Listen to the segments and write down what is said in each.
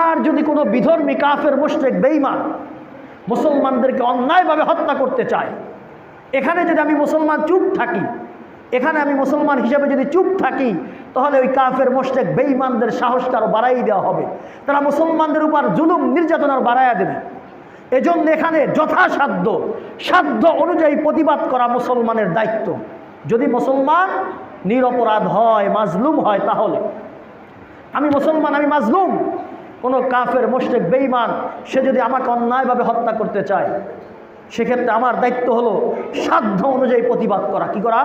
আর যদি কোনো বিধর্মী কাফের মুশরিক বেঈমান মুসলমানদেরকে অন্যায়ভাবে হত্যা করতে চায়, এখানে যদি আমি মুসলমান চুপ থাকি, এখানে আমি মুসলমান হিসেবে যদি চুপ থাকি, তাহলে ওই কাফের মুশরিক বেঈমানদের সাহসটা আরও বাড়াই দেওয়া হবে। তারা মুসলমানদের উপর জুলুম নির্যাতন আর বাড়াইয়া দেবে। এজন্য এখানে সাধ্য অনুযায়ী প্রতিবাদ করা মুসলমানের দায়িত্ব। যদি মুসলমান নিরপরাধ হয়, মাজলুম হয়, তাহলে আমি মুসলমান, আমি মাজলুম, কোনো কাফের মুশরিক বেঈমান সে যদি আমাকে অন্যায়ভাবে হত্যা করতে চায়, সেক্ষেত্রে আমার দায়িত্ব হলো সাধ্য অনুযায়ী প্রতিবাদ করা। কি করা?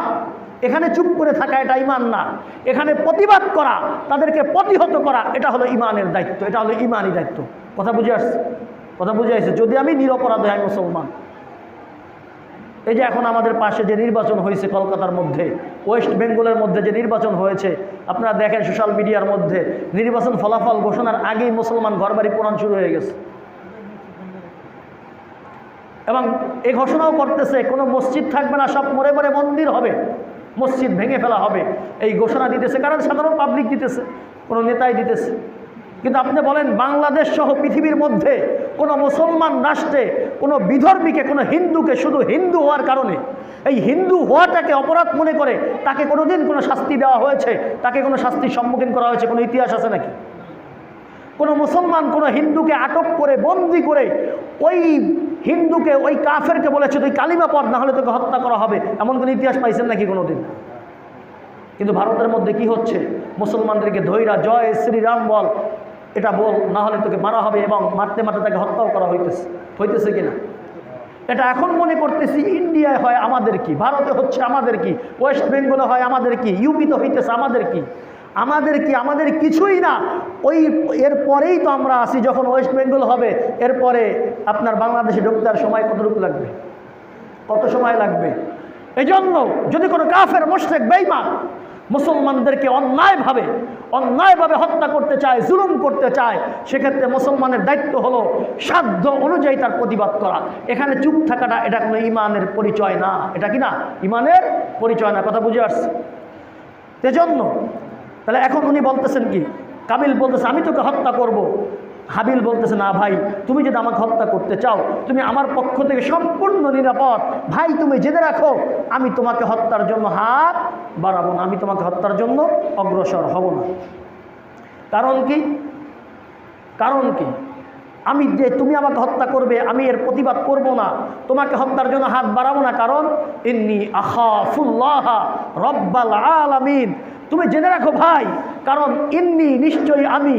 এখানে চুপ করে থাকা এটা ঈমান না, এখানে প্রতিবাদ করা, তাদেরকে প্রতিহত করা, এটা হলো ঈমানের দায়িত্ব, এটা হলো ঈমানি দায়িত্ব। কথা বুঝে আসছে? কথা বুঝে আসছে? যদি আমি নিরপরাধ হয় মুসলমান। এই যে এখন আমাদের পাশে যে নির্বাচন হয়েছে কলকাতার মধ্যে, ওয়েস্ট বেঙ্গলের মধ্যে যে নির্বাচন হয়েছে, আপনারা দেখেন সোশ্যাল মিডিয়ার মধ্যে নির্বাচন ফলাফল ঘোষণার আগেই মুসলমান ঘরবাড়ি পোড়ানো শুরু হয়ে গেছে। এবং এই ঘোষণাও করতেছে কোনো মসজিদ থাকবে না, সব মরে মরে মন্দির হবে, মসজিদ ভেঙে ফেলা হবে, এই ঘোষণা দিতেছে। কারণ সাধারণ পাবলিক দিতেছে, কোনো নেতাই দিতেছে। কিন্তু আপনি বলেন বাংলাদেশ সহ পৃথিবীর মধ্যে কোনো মুসলমান রাষ্ট্রে কোনো বিধর্মীকে, কোনো হিন্দুকে শুধু হিন্দু হওয়ার কারণে, এই হিন্দু হওয়াটাকে অপরাধ মনে করে তাকে কোনোদিন কোনো শাস্তি দেওয়া হয়েছে, তাকে কোনো শাস্তির সম্মুখীন করা হয়েছে, কোনো ইতিহাস আছে নাকি? কোনো মুসলমান কোনো হিন্দুকে আটক করে বন্দি করে ওই হিন্দুকে, ওই কাফেরকে বলেছে তুই কালিমা পড়, না হলে তোকে হত্যা করা হবে, এমন কোনো ইতিহাস পাইছেন নাকি কোনোদিন? কিন্তু ভারতের মধ্যে কি হচ্ছে? মুসলমানদেরকে ধৈরা জয় শ্রীরাম বল, এটা বল, না হলে তোকে মারা হবে, এবং মারতে মারতে তাকে হত্যাও করা হইতেছে কিনা? এটা এখন মনে করতেছি ইন্ডিয়ায় হয় আমাদের কি, ভারতে হচ্ছে আমাদের কি, ওয়েস্ট বেঙ্গলে হয় আমাদের কি, ইউপিতে হইতেছে আমাদের কি? আমাদের কিছুই না। এরপরেই তো আমরা আসি, যখন ওয়েস্ট বেঙ্গল হবে এরপরে আপনার বাংলাদেশে ঢুকতে আর সময় কতটুকু লাগবে? কত সময় লাগবে? এই জন্য যদি কোনো কাফের মুশরিক বেঈমান মুসলমানদেরকে অন্যায়ভাবে হত্যা করতে চায়, জুলুম করতে চায়, সেক্ষেত্রে মুসলমানের দায়িত্ব হলো সাধ্য অনুযায়ী তার প্রতিবাদ করা। এখানে চুপ থাকাটা এটা কোনো ঈমানের পরিচয় না। এটা কি না? ঈমানের পরিচয় না। কথা বুঝে আসছে? সেজন্য তাহলে এখন উনি বলতেছেন কি, কাবিল বলতেছে আমি তোকে হত্যা করব। হাবিল বলতেছে না ভাই, তুমি যদি আমাকে হত্যা করতে চাও, তুমি আমার পক্ষ থেকে সম্পূর্ণ নিরাপদ। ভাই তুমি জেনে রাখো, আমি তোমাকে হত্যার জন্য হাত বাড়াবো না, আমি তোমাকে হত্যার জন্য অগ্রসর হব না। কারণ কি? আমি যে তুমি আমাকে হত্যা করবে, আমি এর প্রতিবাদ করব না, তোমাকে হত্যার জন্য হাত বাড়াবো না। কারণ ইন্নী আখাফুল্লাহ রব্বাল আলামিন, তুমি জেনে রাখো ভাই, কারণ ইন্নী নিশ্চয়ই আমি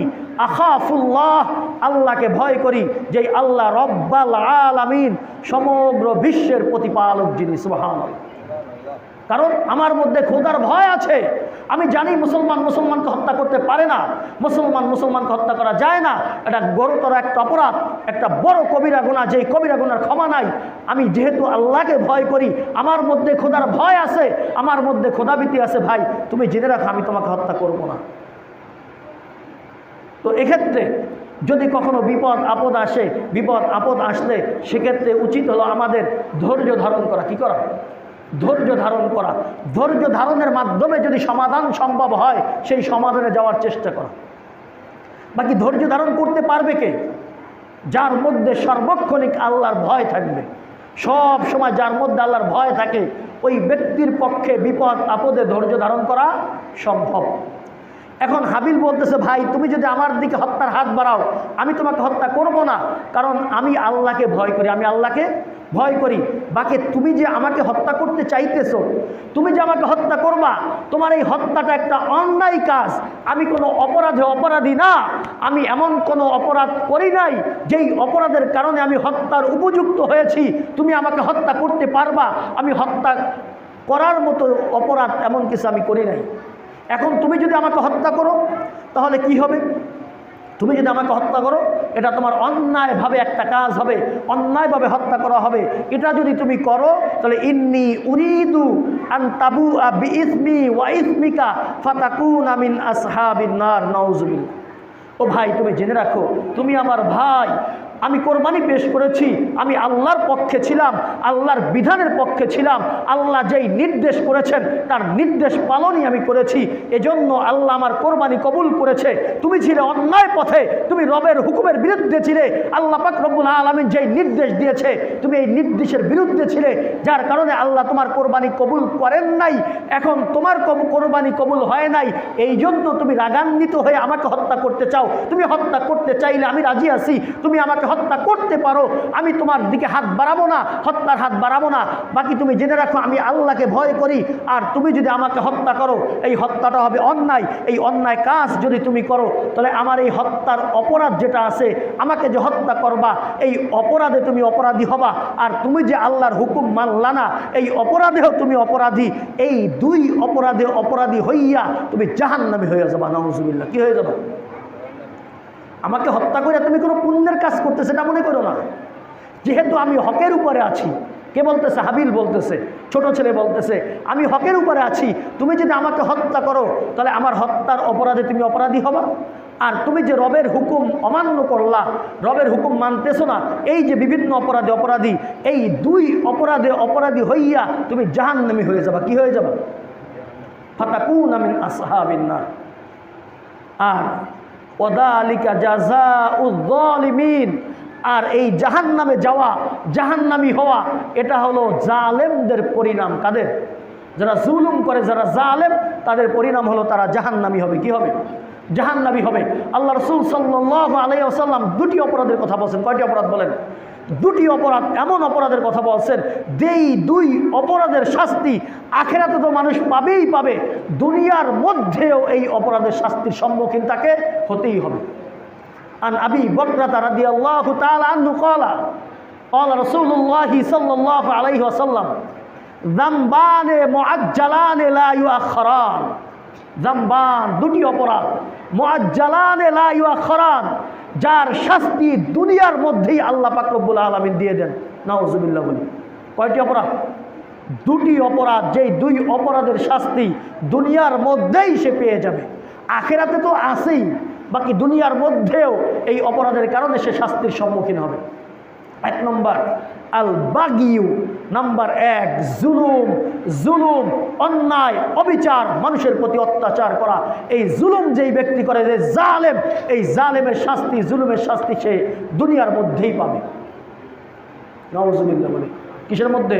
আখাফুল্লাহ আল্লাহকে ভয় করি, যে আল্লাহ রব্বাল আলামিন সমগ্র বিশ্বের প্রতিপালক যিনি। সুবহানাল্লাহ। কারণ আমার মধ্যে খোদার ভয় আছে। আমি জানি মুসলমানকে হত্যা করতে পারে না, মুসলমানকে হত্যা করা যায় না, এটা গুরুতর একটা অপরাধ, একটা বড় কবিরা গুনাহ, যেই কবিরা গুনার ক্ষমা নাই। আমি যেহেতু আল্লাহকে ভয় করি, আমার মধ্যে খোদার ভয় আছে, আমার মধ্যে খোদাভীতি আছে, ভাই তুমি জেনে রাখো আমি তোমাকে হত্যা করব না। তো এক্ষেত্রে যদি কখনো বিপদ আপদ আসলে সেক্ষেত্রে উচিত হলো আমাদের ধৈর্য ধারণ করা। কি করা? ধৈর্য ধারণ করা। ধৈর্য ধারণের মাধ্যমে যদি সমাধান সম্ভব হয়, সেই সমাধানে যাওয়ার চেষ্টা করা। বাকি ধৈর্য ধারণ করতে পারবে কে? যার মধ্যে সর্বক্ষণিক আল্লাহর ভয় থাকবে। সব সময় যার মধ্যে আল্লাহর ভয় থাকে, ওই ব্যক্তির পক্ষে বিপদ আপদে ধৈর্য ধারণ করা সম্ভব। এখন হাবিল বলতেছে ভাই তুমি যদি আমার দিকে হত্যার হাত বাড়াও, আমি তোমাকে হত্যা করব না, কারণ আমি আল্লাহকে ভয় করি, আমি আল্লাহকে ভয় করি। বাকি তুমি যে আমাকে হত্যা করতে চাইতেছো, তুমি যে আমাকে হত্যা করবা, তোমার এই হত্যাটা একটা অন্যায় কাজ। আমি কোনো অপরাধী না, আমি এমন কোনো অপরাধ করি নাই যেই অপরাধের কারণে আমি হত্যার উপযুক্ত হয়েছি। তুমি আমাকে হত্যা করতে পারবা? আমি হত্যা করার মতো অপরাধ এমন কিছু আমি করি নাই। এখন তুমি যদি আমাকে হত্যা করো তাহলে কি হবে? তুমি যদি আমাকে হত্যা করো, এটা তোমার অন্যায়ভাবে একটা কাজ হবে, অন্যায়ভাবে হত্যা করা হবে। এটা যদি তুমি করো তাহলে ইন্নী উরিদু আন তাবুআ বিইসমি ওয়া ইসমিকা ফাতাকুনা মিন আসহাবিন নার। নাউযুবিল্লাহ। ও ভাই তুমি জেনে রাখো, তুমি আমার ভাই, আমি কোরবানি পেশ করেছি, আমি আল্লাহর পক্ষে ছিলাম, আল্লাহর বিধানের পক্ষে ছিলাম, আল্লাহ যেই নির্দেশ করেছেন তার নির্দেশ পালনই আমি করেছি, এজন্য আল্লাহ আমার কোরবানি কবুল করেছে। তুমি ছিলে অন্যায় পথে, তুমি রবের হুকুমের বিরুদ্ধে ছিলে, আল্লাহ পাক রব্বুল আলামিন যেই নির্দেশ দিয়েছে তুমি এই নির্দেশের বিরুদ্ধে ছিলে, যার কারণে আল্লাহ তোমার কোরবানি কবুল করেন নাই। এখন তোমার কোরবানি কবুল হয় নাই, এই জন্য তুমি রাগান্বিত হয়ে আমাকে হত্যা করতে চাও। তুমি হত্যা করতে চাইলে আমি রাজি আছি, তুমি আমাকে হত্যা করতে পারো, আমি তোমার দিকে হাত বাড়াবো না, হত্যার হাত বাড়াবো না। বাকি তুমি জেনে রাখো আমি আল্লাহকে ভয় করি, আর তুমি যদি আমাকে হত্যা করো এই হত্যাটা হবে অন্যায়। এই অন্যায় কাজ যদি তুমি করো তাহলে আমার এই হত্যার অপরাধ যেটা আছে, আমাকে যে হত্যা করবা এই অপরাধে তুমি অপরাধী হবা, আর তুমি যে আল্লাহর হুকুম মানলা না এই অপরাধেও তুমি অপরাধী। এই দুই অপরাধে অপরাধী হইয়া তুমি জাহান্নামী হয়ে যাবা। নাউজুবিল্লাহ। কি হয়ে যাবা? আমাকে হত্যা করে তুমি কোনো পুণ্যের কাজ করতে সেটা মনে করো না। যেহেতু আমি হকের উপরে আছি, কে বলতেছে? হাবিল বলতেছে, ছোট ছেলে বলতেছে আমি হকের উপরে আছি, তুমি যদি আমাকে হত্যা করো তাহলে আমার হত্যার অপরাধে তুমি অপরাধী হবা। আর তুমি যে রবের হুকুম অমান্য করলা, রবের হুকুম মানতেছো না, এই যে বিভিন্ন অপরাধে অপরাধী, এই দুই অপরাধে অপরাধী হইয়া তুমি জাহান্নামী হয়ে যাবা। কি হয়ে যাবা? ফাতাকুনা মিন আসহাবিন নার। আর ওয়াযালিকা জাযাউয যালিমিন। আর এই জাহান্নামে যাওয়া, জাহান্নামী হওয়া, এটা হলো জালেমদের পরিণাম। কাদের? যারা জুলুম করে, যারা জালেম, তাদের পরিণাম হলো তারা জাহান্নামী হবে। কি হবে? জাহান্নামী হবে। আল্লাহ রাসূল সাল্লাল্লাহু আলাইহি ওয়াসাল্লাম দুটি অপরাধের কথা বলছেন। কয়টি অপরাধ বলেন? দুটি অপরাধ, এমন অপরাধের কথা বলছেন যেই দুই অপরাধের শাস্তি আখিরাতে তো মানুষ পাবেই পাবে, দুনিয়ার মধ্যেও এই অপরাধের শাস্তির সম্মুখীন তাকে হতেই হবে। আন আবি বকরতা রাদিয়াল্লাহু তাআলা আনহু ক্বালা ক্বালা রাসূলুল্লাহি সাল্লাল্লাহু আলাইহি ওয়াসাল্লাম যামবানে মুআজ্জালানে লা ইউআখখারান। যামবান, দুটি অপরাধ, মুআজ্জালানে লা ইউআখখারান, যার শাস্তি দুনিয়ার মধ্যেই আল্লাহ পাক রব্বুল আলামিন দিয়ে দেন। নাউজুবিল্লাহ বলি। কয়টি অপরাধ? দুটি অপরাধ, যেই দুই অপরাধের শাস্তি দুনিয়ার মধ্যেই সে পেয়ে যাবে। আখিরাতে তো আছেই, বাকি দুনিয়ার মধ্যেও এই অপরাধের কারণে সে শাস্তির সম্মুখীন হবে। এক নম্বর আল বাগিউ, নাম্বার এক জুলুম। জুলুম, অন্যায়, অবিচার, মানুষের প্রতি অত্যাচার করা। এই জুলুম যেই ব্যক্তি করে, যে জালেম, এই জালেমের শাস্তি, জুলুমের শাস্তি সে দুনিয়ার মধ্যেই পাবে। নাউজুবিল্লাহ বলি। কিসের মধ্যে?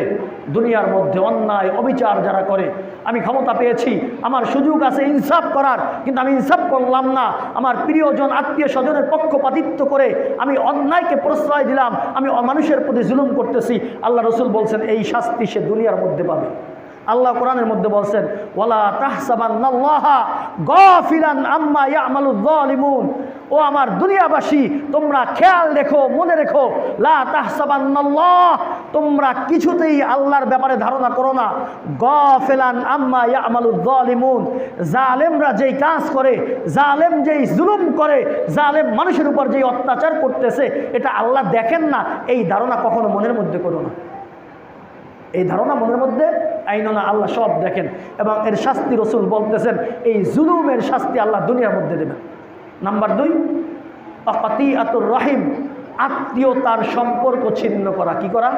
দুনিয়ার মধ্যে। অন্যায় অবিচার যারা করে, আমি ক্ষমতা পেয়েছি, আমার সুযোগ আছে ইনসাফ করার, কিন্তু আমি ইনসাফ করলাম না, আমার প্রিয়জন আত্মীয় স্বজনের পক্ষপাতিত্ব করে আমি অন্যায়কে প্রশ্রয় দিলাম, আমি মানুষের প্রতি জুলুম করতেছি, আল্লাহ রসুল বলছেন এই শাস্তি সে দুনিয়ার মধ্যে পাবে। আল্লাহ কোরআনের মধ্যে বলছেন ওয়ালা তাহসাবান্নাল্লাহা গাফিলান আম্মা ইয়ামালুয যালিমুন। ও আমার দুনিয়াবাসী, তোমরা খেয়াল রেখো, মনে রেখো, লা তাহসাবান্নাল্লাহ, তোমরা কিছুতেই আল্লাহর ব্যাপারে ধারণা করো না, গাফিলান আম্মা ইয়ামালুয যালিমুন, জালেমরা যেই কাজ করে, জালেম যেই জুলুম করে, জালেম মানুষের উপর যেই অত্যাচার করতেছে, এটা আল্লাহ দেখেন না, এই ধারণা কখনো মনের মধ্যে করো না। এই ধারণা মনের মধ্যে আইন না, আল্লাহ সব দেখেন, এবং এর শাস্তি রসুল বলতেছেন এই জুলুমের শাস্তি আল্লাহ দুনিয়ার মধ্যে দেবেন। নাম্বার দুই আকাতিয়াতুর রহিম, আত্মীয়তার সম্পর্ক ছিন্ন করা। কি করা?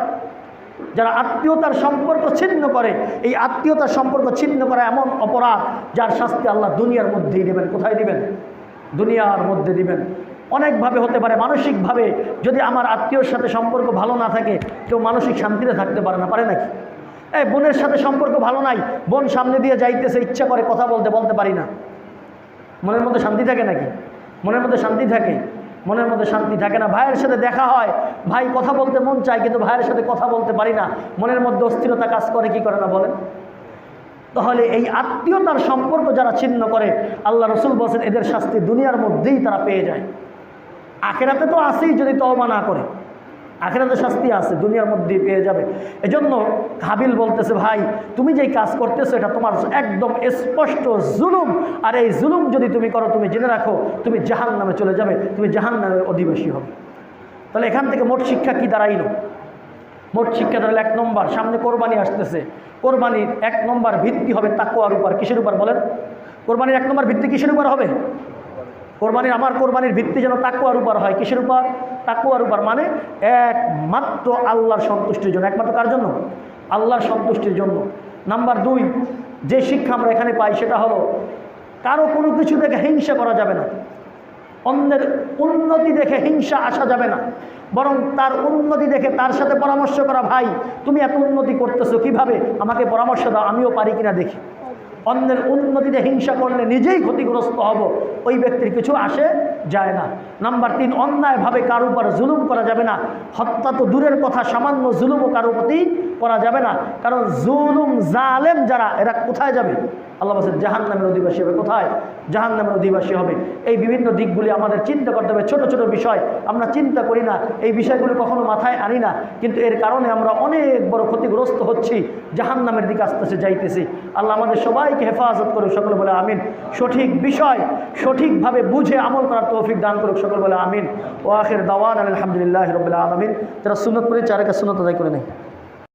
যারা আত্মীয়তার সম্পর্ক ছিন্ন করে, এই আত্মীয়তার সম্পর্ক ছিন্ন করা এমন অপরাধ যার শাস্তি আল্লাহ দুনিয়ার মধ্যেই দেবেন। কোথায় দিবেন? দুনিয়ার মধ্যে দিবেন। অনেকভাবে হতে পারে। মানসিকভাবে যদি আমার আত্মীয়র সাথে সম্পর্ক ভালো না থাকে, কেউ মানসিক শান্তিতে থাকতে পারে না, পারে নাকি? এই বোনের সাথে সম্পর্ক ভালো নাই, বোন সামনে দিয়ে যাইতেছে, ইচ্ছা করে কথা বলতে পারি না, মনের মধ্যে শান্তি থাকে নাকি? মনের মধ্যে শান্তি থাকে? মনের মধ্যে শান্তি থাকে না। ভাইয়ের সাথে দেখা হয়, ভাই কথা বলতে মন চায়, কিন্তু ভাইয়ের সাথে কথা বলতে পারি না, মনের মধ্যে অস্থিরতা কাজ করে। কি করে না বলেন? তাহলে এই আত্মীয়তার সম্পর্ক যারা ছিন্ন করে, আল্লাহ রসুল বলছেন এদের শাস্তি দুনিয়ার মধ্যেই তারা পেয়ে যায়। আখিরাতে তো আছেই, যদি তওবা না করে, আখিরাতে শাস্তি আছে, দুনিয়ার মধ্যেই পেয়ে যাবে। এজন্য হাবিল বলতেছে ভাই তুমি যেই কাজ করতেছো এটা তোমার একদম স্পষ্ট জুলুম, আর এই জুলুম যদি তুমি করো, তুমি জেনে রাখো তুমি জাহান্নামে চলে যাবে, তুমি জাহান্নামের অধিবাসী হবে। তাহলে এখান থেকে মোট শিক্ষা কি দাঁড়াইল? মোট শিক্ষা দাঁড়ালে এক নম্বর, সামনে কোরবানি আসতেছে, কোরবানির এক নম্বর ভিত্তি হবে তাকওয়ার উপর। কিসের উপর বলেন? কোরবানির এক নম্বর ভিত্তি কিসের উপর হবে? কোরবানির আমার কোরবানির ভিত্তি যেন তাকওয়ার উপর হয়। কিসের উপর? তাকওয়ার উপর, মানে একমাত্র আল্লাহর সন্তুষ্টির জন্য। একমাত্র কার জন্য? আল্লাহর সন্তুষ্টির জন্য। নাম্বার 2, যে শিক্ষা আমরা এখানে পাই সেটা হলো কারো কোনো কিছু দেখে হিংসা করা যাবে না, অন্যের উন্নতি দেখে হিংসা আসা যাবে না, বরং তার উন্নতি দেখে তার সাথে পরামর্শ করা, ভাই তুমি এত উন্নতি করতেছো কিভাবে, আমাকে পরামর্শ দাও, আমিও পারি কিনা দেখি। অন্যের উন্নতিতে হিংসা করলে নিজেই ক্ষতিগ্রস্ত হব, ওই ব্যক্তির কিছু আসে যায় না। নাম্বার 3, অন্যায়ভাবে কারো উপর জুলুম করা যাবে না। হত্যা তো দূরের কথা, সামান্য জুলুমও কারো প্রতি করা যাবে না। কারণ জুলুম জালেম যারা, এরা কোথায় যাবে? আল্লাহ বলছেন জাহান্নামের অধিবাসী হবে। কোথায়? জাহান্নামের অধিবাসী হবে। এই বিভিন্ন দিকগুলি আমাদের চিন্তা করতে হবে। ছোট ছোট বিষয় আমরা চিন্তা করি না, এই বিষয়গুলি কখনো মাথায় আনি না, কিন্তু এর কারণে আমরা অনেক বড় ক্ষতিগ্রস্ত হচ্ছি, জাহান্নামের দিকে আস্তে আস্তে যাইতেছি। আল্লাহ আমাদের সবাইকে হেফাজত করুক, সকল বলে আমিন। সঠিক বিষয় সঠিকভাবে বুঝে আমল করার তৌফিক দান করুক, সকল বলে আমিন। ও আখির দাওয়ানা আলহামদুলিল্লাহি রাব্বিল আলামিন। যারা সুন্নাত পড়ে চারেকা সুন্নাত আদায় করে নেয়।